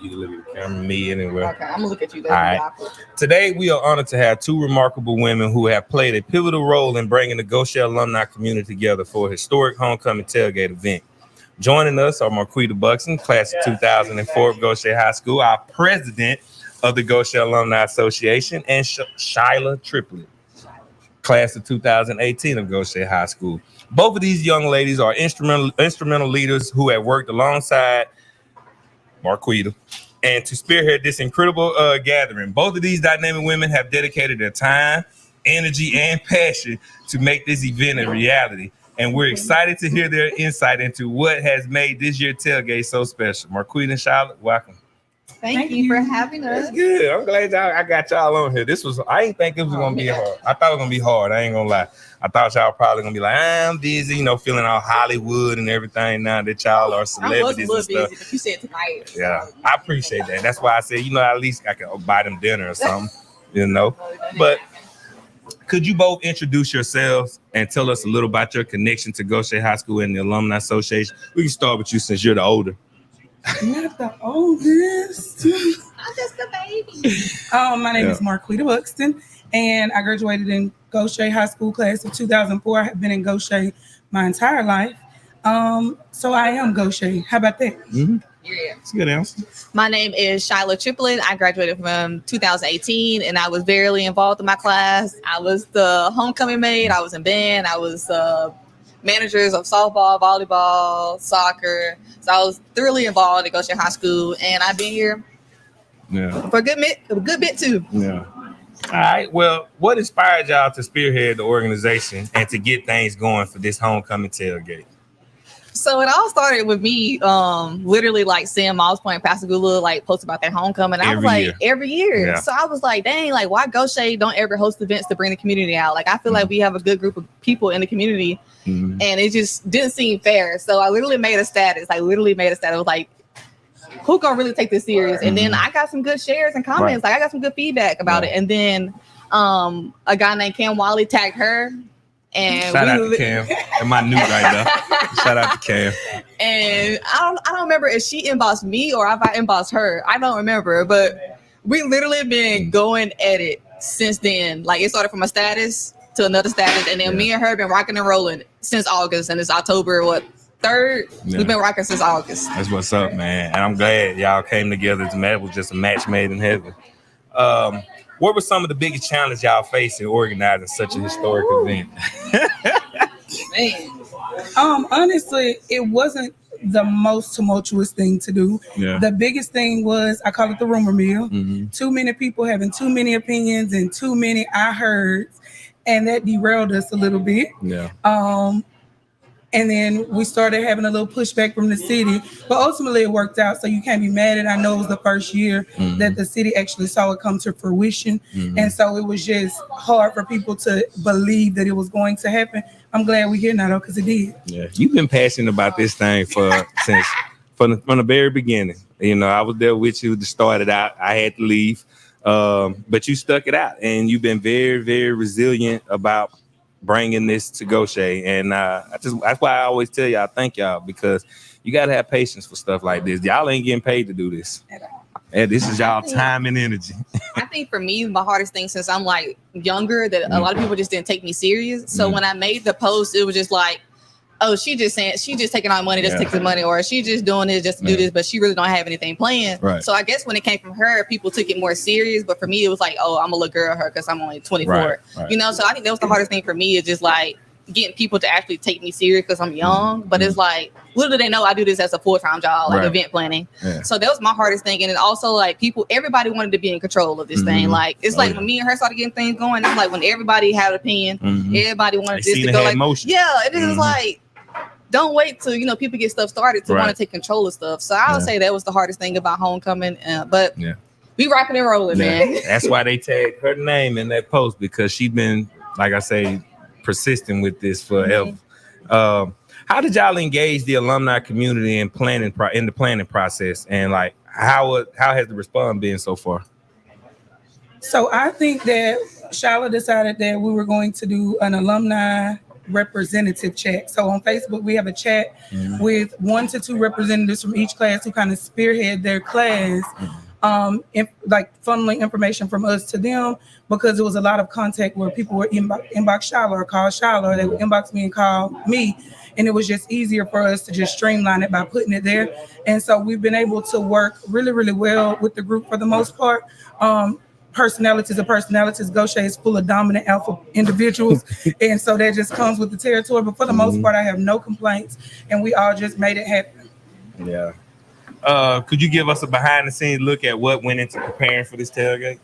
You can look at the camera, me anywhere. Okay, I'm gonna look at you. All right. Today, we are honored to have two remarkable women who have played a pivotal role in bringing the Gautier alumni community together for a historic homecoming tailgate event. Joining us are Marquitta Buxton, class of 2004 of Gautier High School, our president of the Gautier Alumni Association, and Silah Triplett, class of 2018 of Gautier High School. Both of these young ladies are instrumental leaders who have worked alongside Marquitta and to spearhead this incredible gathering. Both of these dynamic women have dedicated their time, energy, and passion to make this event a reality. And we're excited to hear their insight into what has made this year's tailgate so special. Marquitta and Silah, welcome. Thank you for having us. That's good. I'm glad I got y'all on here. I didn't think it was gonna be hard. I thought it was gonna be hard. I ain't gonna lie. I thought y'all probably gonna be like, I'm busy, feeling all Hollywood and everything now that y'all are celebrities and stuff. Busy, but you said tonight. Yeah, I appreciate that. That's why I said, at least I can buy them dinner or something, But could you both introduce yourselves and tell us a little about your connection to Gautier High School and the Alumni Association? We can start with you since you're the older. Not the oldest. I'm just a baby. My name is Marquitta Buxton, and I graduated in Gautier High School class of 2004. I have been in Gautier my entire life. So I am Gautier. How about that? Mm-hmm. Yeah. That's a good answer. My name is Silah Triplett. I graduated from 2018, and I was very involved in my class. I was the homecoming maid. I was in band. I was managers of softball, volleyball, soccer. So I was thoroughly involved at Gautier High School, and I've been here for a good bit too. Yeah. All right. Well, what inspired y'all to spearhead the organization and to get things going for this homecoming tailgate? So it all started with me literally like seeing Miles Point and Pascagoula post about their homecoming. I was like, every year. Yeah. So I was like, dang, why Gautier don't ever host events to bring the community out? I feel like we have a good group of people in the community, and it just didn't seem fair. So I literally made a status. It was like, who gonna really take this serious? And then I got some good shares and comments. I got some good feedback about it. And then a guy named Cam Wiley tagged her. And shout out to Cam. And my new right there. Shout out to Cam. And I don't remember if she inboxed me or if I inboxed her. I don't remember, but we literally been going at it since then. It started from a status to another status, and then me and her been rocking and rolling since August, and it's October 3rd. Yeah. We've been rocking since August. That's what's up, man. And I'm glad y'all came together to match. It was just a match made in heaven. What were some of the biggest challenges y'all faced in organizing such a historic event? Honestly, it wasn't the most tumultuous thing to do. Yeah. The biggest thing was, I call it the rumor mill. Mm-hmm. Too many people having too many opinions and too many I heards, and that derailed us a little bit. Yeah. And then we started having a little pushback from the city, but ultimately it worked out. So you can't be mad at it. I know it was the first year that the city actually saw it come to fruition. And so it was just hard for people to believe that it was going to happen. I'm glad we're here now though, because it did. Yeah, you've been passionate about this thing from the very beginning. I was there with you to start it out. I had to leave, but you stuck it out, and you've been very, very resilient about bringing this to Gautier, and that's why I always tell y'all thank y'all, because you gotta have patience for stuff like this. Y'all ain't getting paid to do this, and this is y'all time and energy. I think for me, my hardest thing, since I'm younger, that a lot of people just didn't take me serious. So when I made the post, it was just like, oh, she just taking our money, just taking money, or she just doing this just to do this, but she really don't have anything planned. Right. So I guess when it came from her, people took it more serious. But for me, it was like, oh, I'm a little girl her because I'm only 24. Right. So I think that was the hardest thing for me, is just getting people to actually take me serious because I'm young. But it's little do they know I do this as a full-time job, event planning. Yeah. So that was my hardest thing. And then also everybody wanted to be in control of this thing. When me and her started getting things going, it's when everybody had an opinion, everybody wanted this to go motion. Yeah, it is don't wait till people get stuff started to want to take control of stuff. So I would say that was the hardest thing about homecoming. But we rocking and rolling, man. That's why they tagged her name in that post, because she's been, like I say, persistent with this forever. How did y'all engage the alumni community in the planning process, and how has the response been so far? So I think that Silah decided that we were going to do an alumni representative chat. So on Facebook, we have a chat with 1 to 2 representatives from each class who kind of spearhead their class, like funneling information from us to them, because there was a lot of contact where people were inbox Silah or call Silah, or they would inbox me and call me. And it was just easier for us to just streamline it by putting it there. And so we've been able to work really, really well with the group for the most part. Personalities are personalities. Gautier is full of dominant alpha individuals. And so that just comes with the territory. But for the most part, I have no complaints. And we all just made it happen. Yeah. Could you give us a behind the scenes look at what went into preparing for this tailgate?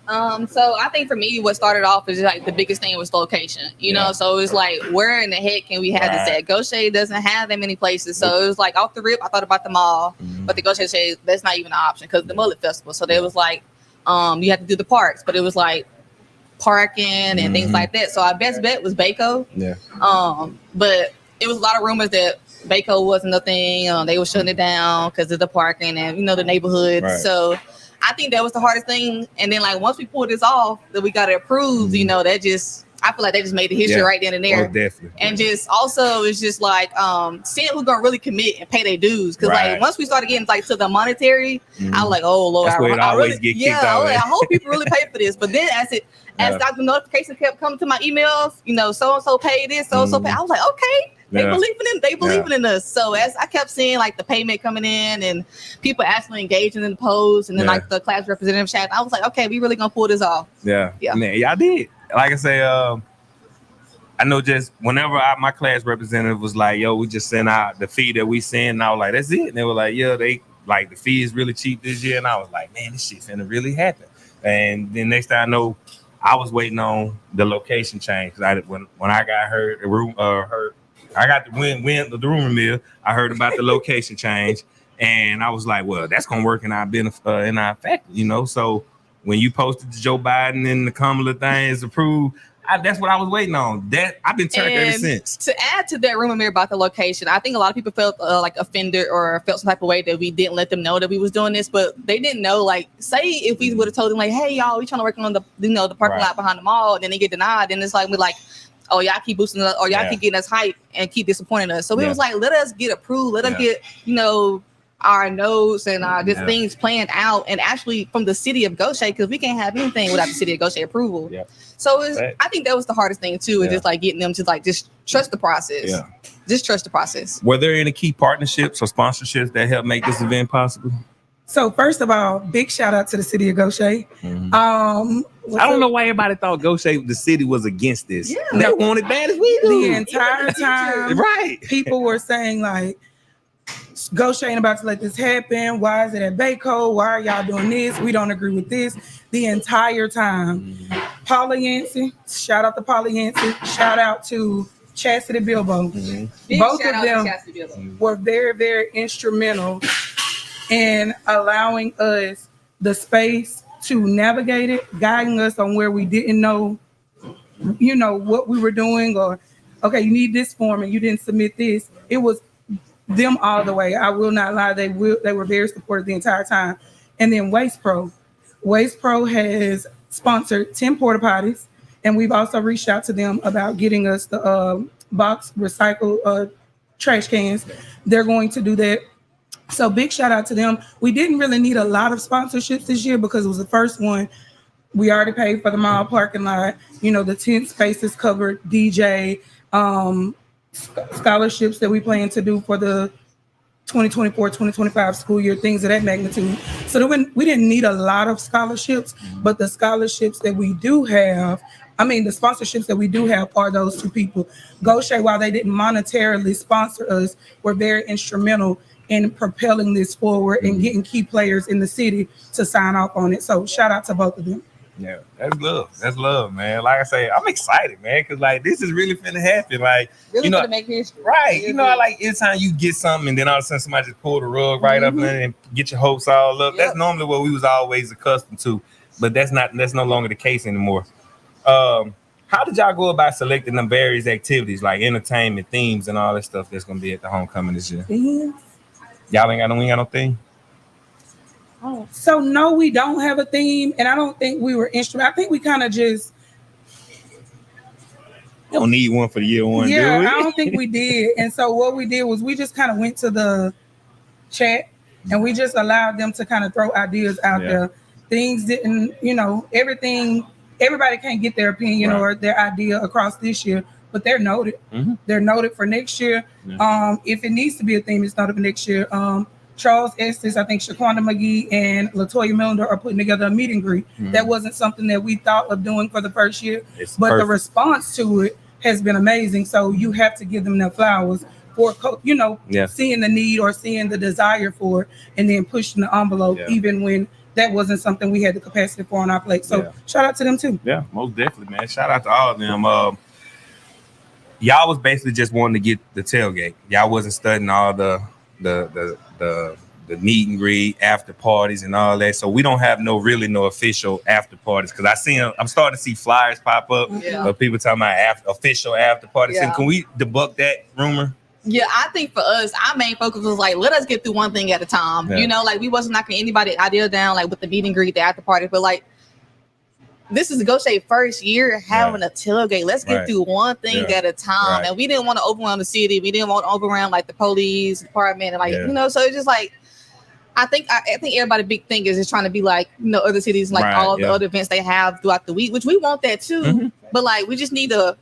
So I think for me, what started off is like the biggest thing was location, you know? So it was like, where in the heck can we have this at? Gautier doesn't have that many places. So it was like off the rip, I thought about the mall, but the Gautier said that's not even an option because the Mullet Festival. So they was like, you had to do the parks, but it was like parking and things like that. So our best bet was Baco. Yeah. But it was a lot of rumors that Baco wasn't a thing. They were shutting it down because of the parking and, you know, the neighborhood. Right. So I think that was the hardest thing. And then like once we pulled this off, that we got it approved, you know, that just, I feel like they just made the history right then and there. Oh, definitely. And just also it's just like seeing who's gonna really commit and pay their dues. Cause like once we started getting like to the monetary, I was like, oh Lord, that's where it always get kicked out. I hope people really pay for this. But then as the notification kept coming to my emails, you know, so and so paid this, so and so paid. I was like, okay. They believing in us. So as I kept seeing like the payment coming in and people actually engaging in the polls and then like the class representative chat, I was like, okay, we really gonna pull this off. Yeah. Man, y'all did. Like I say, I know just whenever my class representative was like, yo, we just sent out the fee that we send, and I was like, that's it. And they were like, yeah, they like the fee is really cheap this year. And I was like, man, this shit finna really happen. And then next thing I know, I was waiting on the location change. When I got hurt, I got the rumor mill. I heard about the location change, and I was like, "Well, that's gonna work in our benefit, in our favor, you know." So when you posted the Joe Biden and the Kamala thing is approved, that's what I was waiting on. That I've been turned ever since. To add to that rumor mill about the location, I think a lot of people felt like offended or felt some type of way that we didn't let them know that we was doing this, but they didn't know. Like, say if we would have told them, like, "Hey, y'all, we trying to work on the the parking lot behind the mall," and then they get denied, then it's like we're like, oh, y'all keep boosting us, or y'all keep getting us hype and keep disappointing us. So it was like, let us get approved, let us get, you know, our notes and our just things planned out, and actually from the city of Gautier, because we can't have anything without the city of Gautier approval. Yeah. So I think that was the hardest thing too, is just like getting them to like just trust the process. Yeah. Just trust the process. Were there any key partnerships or sponsorships that helped make this event possible? So first of all, big shout out to the city of Gautier. I don't know why everybody thought Gautier, the city, was against this. Yeah. They want it bad as we do. The entire time, people were saying like, Gautier ain't about to let this happen. Why is it at Baco? Why are y'all doing this? We don't agree with this. The entire time. Paula Yancey, shout out to Paula Yancey. Shout out to Chastity Bilbo. Both of them were very, very instrumental in allowing us the space to navigate it, guiding us on where we didn't know, you know, what we were doing, or, okay, you need this form and you didn't submit this. It was them all the way. I will not lie. They were very supportive the entire time. And then Waste Pro. Waste Pro has sponsored 10 porta potties, and we've also reached out to them about getting us the box recycle trash cans. They're going to do that. So big shout out to them. We didn't really need a lot of sponsorships this year because it was the first one. We already paid for the mall parking lot. You know, the tent spaces covered, DJ, scholarships that we plan to do for the 2024-2025 school year, things of that magnitude. So we didn't need a lot of scholarships, but the scholarships that we do have, the sponsorships that we do have are those two people. Gautier, while they didn't monetarily sponsor us, were very instrumental in propelling this forward and getting key players in the city to sign off on it. So shout out to both of them. Yeah, that's love. That's love, man. Like I say, I'm excited, man, because like this is really finna happen. Like, really, you know, gonna make history. Right. You know, I like anytime you get something and then all of a sudden somebody just pull the rug right up and get your hopes all up. Yep. That's normally what we was always accustomed to, but that's no longer the case anymore. How did y'all go about selecting them various activities like entertainment, themes, and all that stuff that's gonna be at the homecoming this year? Y'all ain't got no theme? Oh. So no, we don't have a theme, and I don't think we were instrumental. I think we kind of just You don't need one for the year one, Yeah, do we? I don't think we did. And so what we did was we just kind of went to the chat and we just allowed them to kind of throw ideas out there. Things didn't, everybody can't get their opinion or their idea across this year, but they're noted. They're noted for next year. If it needs to be a theme, it's noted for next year. Charles Estes, I think Shaquanda McGee and LaToya Milner are putting together a meet and greet. That wasn't something that we thought of doing for the first year, but perfect. The response to it has been amazing. So you have to give them their flowers for, seeing the need or seeing the desire for it and then pushing the envelope, even when that wasn't something we had the capacity for on our plate. So shout out to them too. Yeah, most definitely, man. Shout out to all of them. Y'all was basically just wanting to get the tailgate. Y'all wasn't studying all the meet and greet, after parties and all that. So we don't have no official after parties, because I'm starting to see flyers pop up of people talking about official after parties. So can we debunk that rumor? Yeah, I think for us, our main focus was like, let us get through one thing at a time. We wasn't knocking anybody's idea down, like with the meet and greet, the after party, but like, this is Gautier first year having a tailgate. Let's get through one thing at a time. And we didn't want to overwhelm the city. We didn't want to overwhelm like the police department and so it's just like, I think everybody's big thing is just trying to be like, other cities, like all the other events they have throughout the week, which we want that too. But like, we just need to,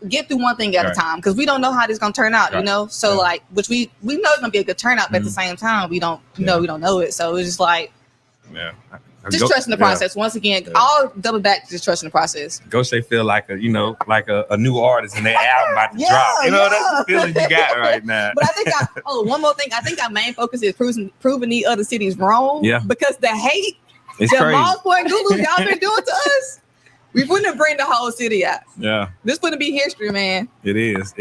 get through one thing at a time, because we don't know how this is going to turn out, So like, which we know it's going to be a good turnout, but at the same time, we don't know it. So it's just like, just trusting the process. Once again, I'll double back to just trusting the process. Gautier feel like a new artist and their album about to drop. That's the feeling you got right now. But I think one more thing. I think our main focus is proving these other cities wrong. Yeah. Because the hate that Mall Point Gulu y'all been doing to us, we wouldn't bring the whole city out. Yeah. This wouldn't be history, man. It is.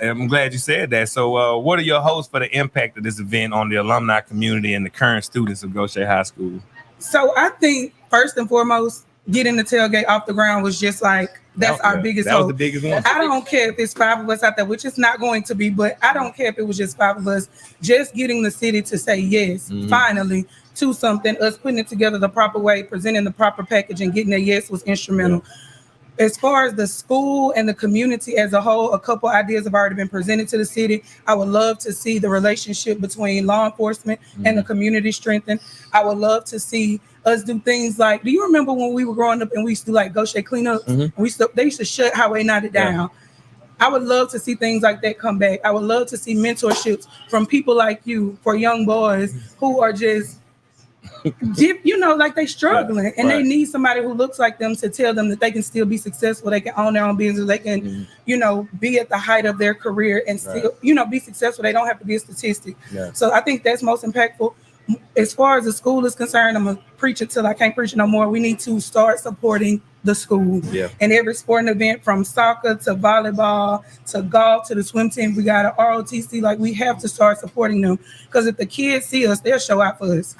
I'm glad you said that. So what are your hopes for the impact of this event on the alumni community and the current students of Gautier High School? So I think first and foremost, getting the tailgate off the ground was just like, that's our biggest hope. That was the biggest one. I don't care if it's 5 of us out there, which it's not going to be, but I don't care if it was just 5 of us. Just getting the city to say yes, finally, to something, us putting it together the proper way, presenting the proper package and getting a yes was instrumental. As far as the school and the community as a whole, a couple ideas have already been presented to the city. I would love to see the relationship between law enforcement and the community strengthened. I would love to see us do things like, do you remember when we were growing up and we used to do like Gautier cleanups? They used to shut Highway 90 down. I would love to see things like that come back. I would love to see mentorships from people like you for young boys who are just, like they struggling and they need somebody who looks like them to tell them that they can still be successful. They can own their own business. They can, be at the height of their career and still, be successful. They don't have to be a statistic. So I think that's most impactful. As far as the school is concerned, I'm going to preach it till I can't preach it no more. We need to start supporting the school and every sporting event, from soccer to volleyball to golf to the swim team. We got an ROTC. Like, we have to start supporting them, because if the kids see us, they'll show out for us.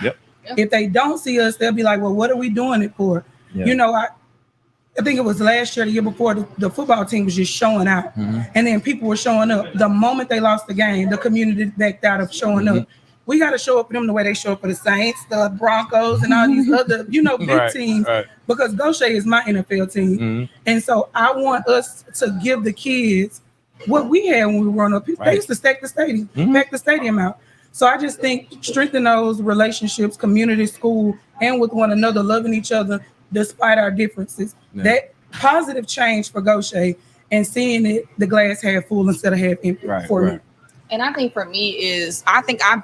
If they don't see us, they'll be like, well, what are we doing it for? I think it was last year, the year before, the football team was just showing out. And then people were showing up. The moment they lost the game, the community backed out of showing up. We got to show up for them the way they show up for the Saints, the Broncos, and all these other, big teams. Because Gautier is my NFL team. And so I want us to give the kids what we had when we were growing up. They used to stack the stadium, pack the stadium out. So I just think strengthen those relationships, community, school, and with one another, loving each other despite our differences. That positive change for Gautier, and seeing it, the glass half full instead of half empty for me. And I think for me is,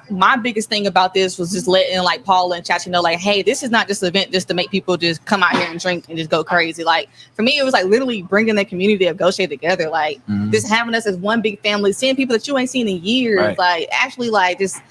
my biggest thing about this was just letting like Paul and Chachi know, like, hey, this is not just an event just to make people just come out here and drink and just go crazy. Like, for me, it was like literally bringing the community of Gautier together, like just having us as one big family, seeing people that you ain't seen in years, like actually like just,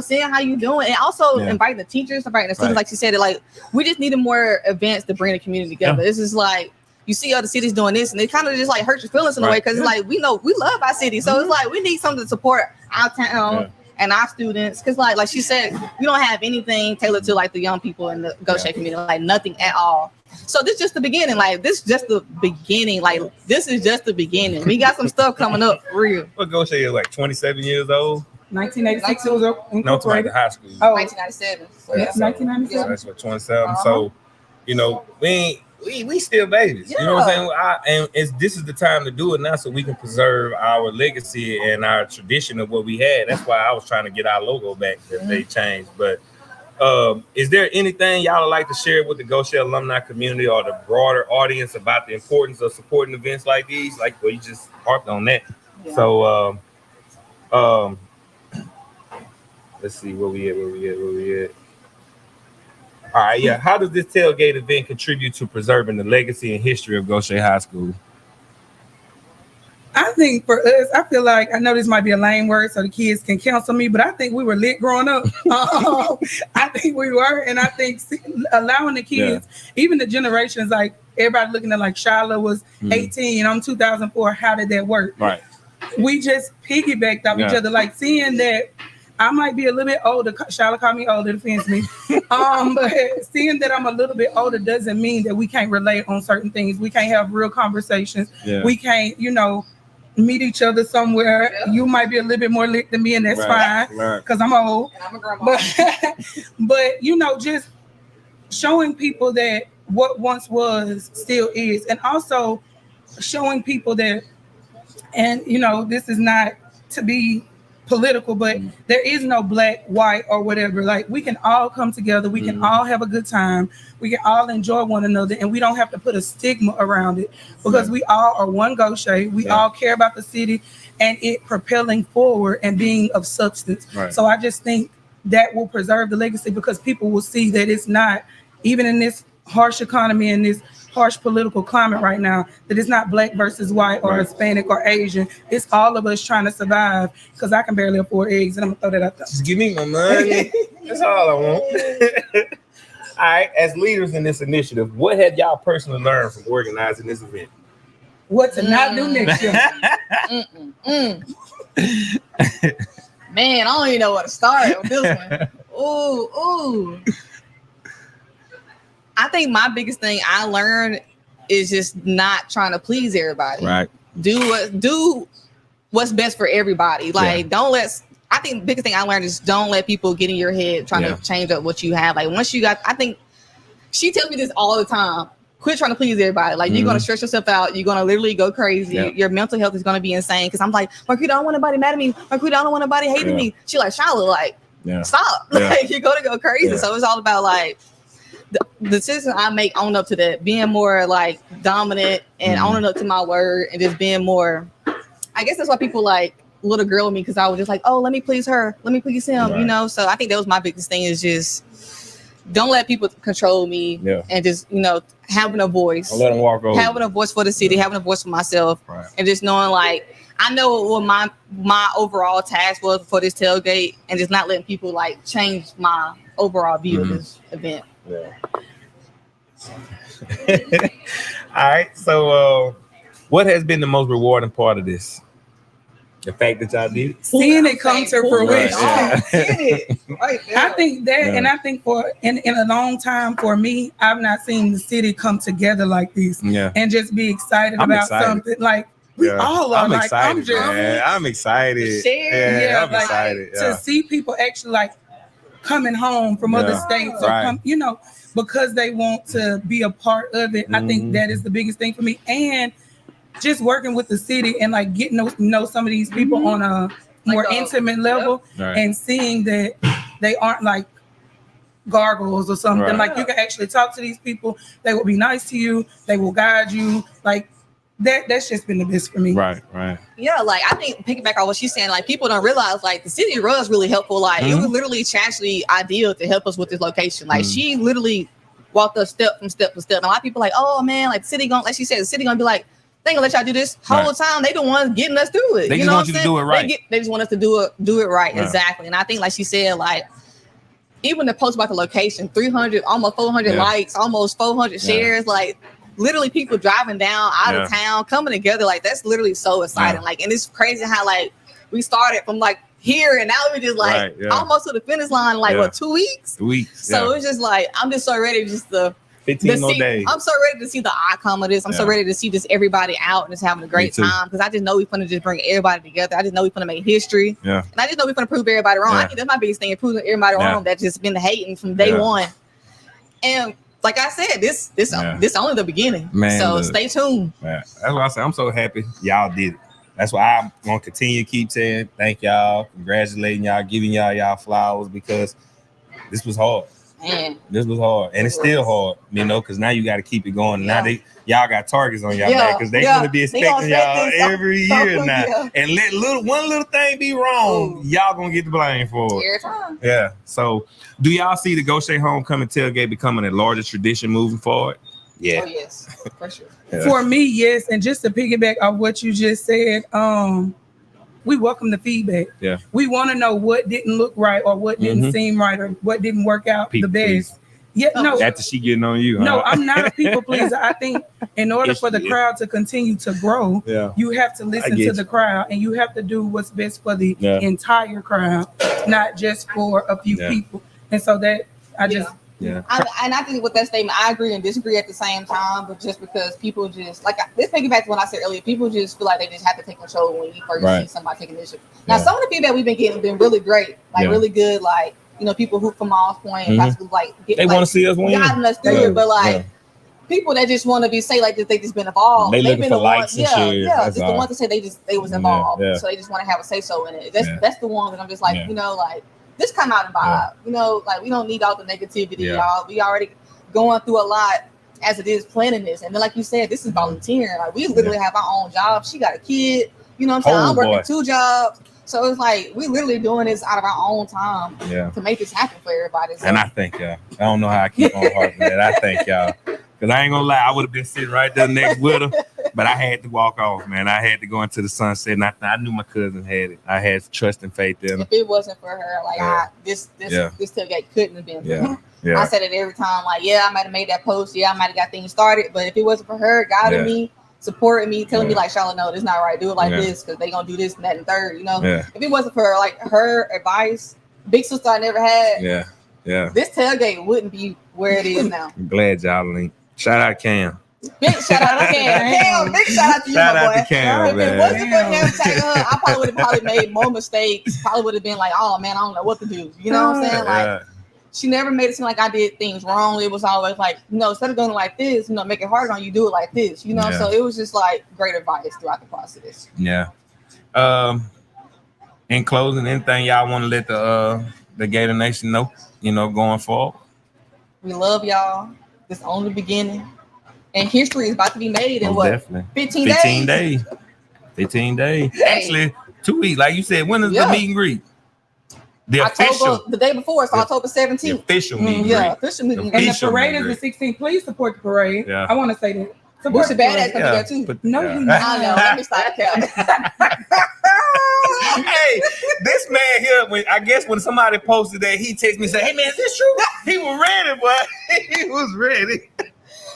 seeing how you doing, and also inviting the teachers, inviting the students, like she said, like we just needed more events to bring the community together. This is like, you see other cities doing this, and it kind of just like hurts your feelings in a way, because it's like we know we love our city, so it's like we need something to support our town and our students, because like she said, we don't have anything tailored to like the young people in the Gautier community, like nothing at all. So this is just the beginning. Like this is just the beginning. Like this is just the beginning. We got some stuff coming up for real. What Gautier is like 27 years old. 1986 it was incorporated. High school. 1997. So 1997. So that's what 27. So we ain't. we still babies. You know what I'm saying? This is the time to do it now, so we can preserve our legacy and our tradition of what we had. That's why I was trying to get our logo back that they changed. But is there anything y'all would like to share with the Gautier alumni community or the broader audience about the importance of supporting events like these? Like, well, you just harped on that. Yeah. So, let's see where we at. All right, yeah. How does this tailgate event contribute to preserving the legacy and history of Gautier High School? I think for us, I feel like, I know this might be a lame word so the kids can counsel me, but I think we were lit growing up. I think we were, and I think allowing the kids, even the generations, like everybody looking at like Silah was 18, I'm 2004, how did that work? Right. We just piggybacked off each other, like seeing that I might be a little bit older. Silah called me older, defends me. But seeing that I'm a little bit older doesn't mean that we can't relate on certain things. We can't have real conversations. Yeah. We can't, meet each other somewhere. Yep. You might be a little bit more lit than me, and that's fine because I'm old. And I'm a grandma. But just showing people that what once was still is, and also showing people that, and this is not to be political, but there is no black, white, or whatever. Like, we can all come together, we can all have a good time, we can all enjoy one another, and we don't have to put a stigma around it because we all are one Gautier. We all care about the city and it propelling forward and being of substance. So I just think that will preserve the legacy because people will see that it's not, even in this harsh economy and this harsh political climate right now, that it's not black versus white or Hispanic or Asian. It's all of us trying to survive because I can barely afford eggs and I'm gonna throw that out there. Just give me my money. That's all I want. All right, as leaders in this initiative, what have y'all personally learned from organizing this event? What to not do next year? Man, I don't even know where to start with this one. Ooh. I think my biggest thing I learned is just not trying to please everybody. Right. Do what's best for everybody. Like, I think the biggest thing I learned is don't let people get in your head trying to change up what you have. Like, once you got, I think she tells me this all the time. Quit trying to please everybody. Like, you're going to stress yourself out. You're going to literally go crazy. Your mental health is going to be insane. Because I'm like, Marquitta, I don't want nobody mad at me. Marquitta, I don't want nobody hating me. She like, Silah, like, stop. Like, you're going to go crazy. So it's all about like, the decision I make own up to that, being more like dominant and owning up to my word and just being more, I guess that's why people like little girl me, because I was just like, oh, let me please her, let me please him, so I think that was my biggest thing, is just don't let people control me and just having a voice, I'll let them walk over. Having a voice for the city, having a voice for myself, and just knowing like I know what my overall task was for this tailgate, and just not letting people like change my overall view of this event. All right, so what has been the most rewarding part of this? The fact that y'all did it? Seeing it come to fruition. I think that, and I think for in a long time for me, I've not seen the city come together like this and just be excited about something. Like, we all are. I'm like, excited, I'm excited. I'm excited. To see people actually like coming home from other states or because they want to be a part of it. I think that is the biggest thing for me. And just working with the city and like getting to know some of these people on a more intimate level and seeing that they aren't like gargoyles or something. Like, you can actually talk to these people. They will be nice to you. They will guide you. Like, that's just been the best for me. Right. Yeah, like I think piggyback on what she's saying, like people don't realize like the city of Russ really helpful. Like it was literally Chastity ideal to help us with this location. Like she literally walked us step from step to step. And a lot of people like, oh man, like the city gonna, like she said, the city gonna be like, they gonna let y'all do this whole time. They the ones getting us through it. They just want you to do it right. They just want us to do it right. Exactly. And I think like she said, like even the post about the location, 300, almost 400 likes, almost 400 shares, like literally people driving down out of town, coming together. Like that's literally so exciting. Like, and it's crazy how like we started from like here and now we just like almost to the finish line, like what, 2 weeks? 2 weeks. So it's just like, I'm just so ready just to 15 more days. I'm so ready to see the outcome of this. I'm so ready to see just everybody out and just having a great time. Because I just know we're gonna just bring everybody together. I just know we're gonna make history. And I just know we're gonna prove everybody wrong. I think that's my biggest thing, proving everybody wrong. That's just been hating from day one. And like I said, this only the beginning. Man, so look, stay tuned. Man, that's why I say I'm so happy y'all did it. That's why I'm gonna continue to keep saying thank y'all, congratulating y'all, giving y'all flowers, because this was hard. Man. This was hard, and it's still hard, because now you got to keep it going. Now y'all got targets on y'all back, because they're gonna be expecting y'all every year now. Yeah. And let one little thing be wrong, y'all gonna get the blame for it. Every time. Yeah. So, do y'all see the Gautier Homecoming Tailgate becoming a larger tradition moving forward? Yeah. Oh yes, for sure. Yeah. For me, yes. And just to piggyback off what you just said, we welcome the feedback. Yeah. We want to know what didn't look right or what didn't seem right or what didn't work out People the best. please. Yeah, no. After she getting on you, No, huh? I'm not a people pleaser. I think in order for the crowd to continue to grow, you have to listen to the crowd, and you have to do what's best for the entire crowd, not just for a few people. And so that I just and I think with that statement, I agree and disagree at the same time. But just because people just this taking back to what I said earlier, people just feel like they just have to take control when you first see somebody taking initiative. Now, some of the feedback we've been getting been really great, really good, people who from All's Point, they want to see us win. Guiding us through it, but people that just want to be say like that they just been involved. They've been the likes and shares. Just the ones that say they was involved, so they just want to have a say so in it. That's the one that I'm just like, just come out and vibe. We don't need all the negativity, y'all. We already going through a lot as it is planning this, and then like you said, this is volunteering. Like we literally have our own job. She got a kid. You know what I'm saying? I'm working 2 jobs. So it's like we literally doing this out of our own time to make this happen for everybody. So. And I thank y'all. I don't know how I keep on harping that. I thank y'all. Because I ain't gonna lie, I would have been sitting right there next with her, but I had to walk off, man. I had to go into the sunset, and I knew my cousin had it. I had trust and faith in her. If it wasn't for her, this tailgate couldn't have been for her. I said it every time, I might have made that post, I might have got things started, but if it wasn't for her guiding me, supporting me, telling me Charlotte, no, this is not right. Do it like this because they gonna do this and that and third. If it wasn't for her advice, big sister I never had. This tailgate wouldn't be where it is now. I'm glad y'all linked. Shout out Cam. Big shout out to Cam. Cam, big shout out to you, shout my out boy. To Cam, if it wasn't for him tagging her, I probably would have made more mistakes. Probably would have been like, oh man, I don't know what to do. You know what I'm saying? She never made it seem like I did things wrong. It was always like, instead of doing it like this, make it harder on you, do it like this. So it was just like great advice throughout the process. Yeah. In closing, anything y'all want to let the Gator Nation know, going forward? We love y'all. This is only the beginning. And history is about to be made in 15 days? 15 days. Actually, 2 weeks. Like you said, when is the meet and greet? The day before, so October 17th. The official meeting. Official meeting. And the parade is the 16th. Please support the parade. Yeah. I want to say that. Support the badass coming there too. I know. Let me start counting. Hey, this man here, I guess when somebody posted that, he texted me and said, hey man, is this true? He was ready, boy. He was ready.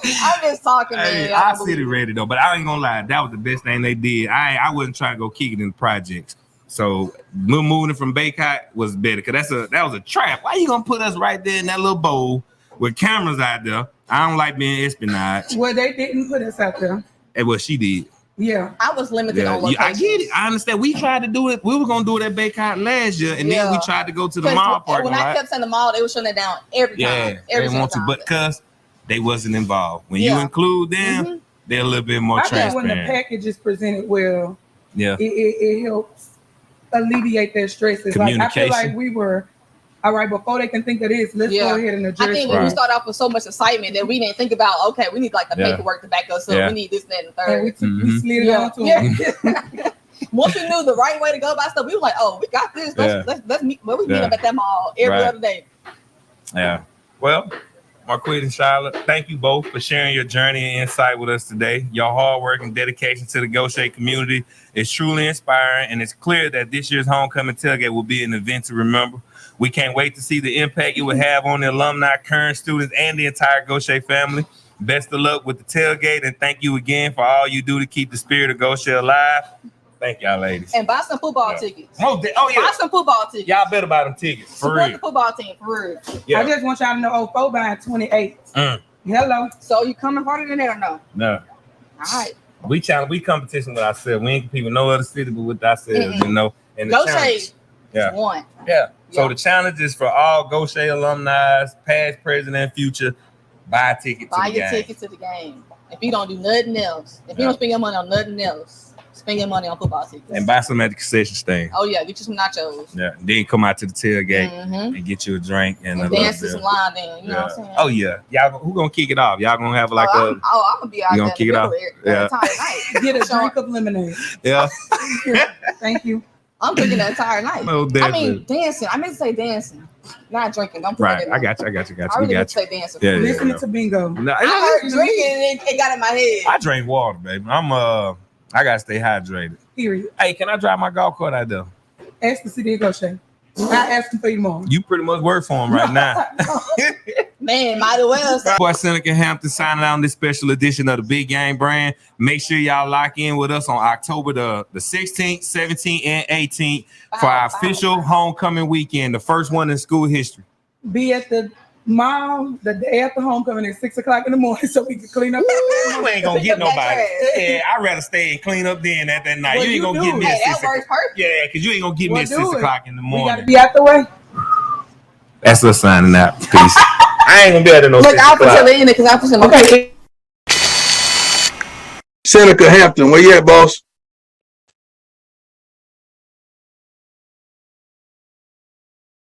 I'm just talking, man. I see it ready though, but I ain't gonna lie, that was the best thing they did. I wasn't trying to go kick it in the projects. So moving from Baycott was better because that was a trap. Why you gonna put us right there in that little bowl with cameras out there? I don't like being espionage. Well, they didn't put us out there. And well, she did. Yeah, I was limited on locations. I get it. I understand. We tried to do it. We were gonna do it at Baycott last year, and then we tried to go to the mall parking lot. When I kept saying the mall, they were shutting it down every time. They want to, but because they wasn't involved. When you include them, they're a little bit more transparent. I think when the package is presented well, it helps alleviate their stresses. Like I feel like we were all right before they can think of this. Let's go ahead and address. I think when we start off with so much excitement that we didn't think about, okay, we need like the paperwork to back us up. We need this, that, and the third. And we slid it on to them. Once we knew the right way to go about stuff, we were like, oh, we got this. Let's meet. Well, we meet up at that mall every other day. Yeah. Well, Marquitta and Silah, thank you both for sharing your journey and insight with us today. Your hard work and dedication to the Gautier community is truly inspiring, and it's clear that this year's homecoming tailgate will be an event to remember. We can't wait to see the impact it will have on the alumni, current students, and the entire Gautier family. Best of luck with the tailgate, and thank you again for all you do to keep the spirit of Gautier alive. Thank y'all, ladies. And buy some football tickets. Oh, yeah. Buy some football tickets. Y'all better buy them tickets. Support the football team, for real. Yeah. I just want y'all to know, 04 buying 28. Hello. So you coming harder than that or no? No. All right. We competition with ourselves. We ain't competing with no other city but with ourselves, And Gautier won. Yeah. So the challenge is for all Gautier alumni, past, present, and future. Buy a ticket. Buy your ticket to the game. If you don't do nothing else, if you don't spend your money on nothing else, spend your money on football tickets. And buy some at the concession stand. Oh yeah, get you some nachos. Yeah. Then come out to the tailgate and get you a drink and dance to some line. Then you know what I'm saying. Oh yeah, y'all. Who gonna kick it off? Y'all gonna have like I'm gonna be out there. Gonna kick it off? The entire night. Get a drink of lemonade. Yeah. Thank you. I'm drinking the entire night. No, I mean, dancing. I meant to say dancing, not drinking. Don't put it in. I got you. I really meant to say dancing. Yeah, listening to bingo. No, I heard drinking and it got in my head. I drink water, baby. I gotta stay hydrated. Period. Hey, can I drive my golf cart out there? Ask the city of Gautier. I asked him for you more. You pretty much work for him right now. Man, might as well. Boy, Seneca Hampton signing out on this special edition of the Big Game Brand. Make sure y'all lock in with us on October the 16th, 17th, and 18th for our official homecoming weekend, the first one in school history. Be at the mall the day after homecoming at 6:00 in the morning so we can clean up. You ain't gonna get nobody. Yeah, I'd rather stay and clean up then at that night. Well, you ain't gonna get me at 6 o'clock. Yeah, because you ain't gonna get me at 6 o'clock in the morning. We gotta be out the way. That's us signing out. Peace. I ain't gonna be able to know. Look, I'll put till the end because I'll put some. Okay. Seneca Hampton, where you at, boss?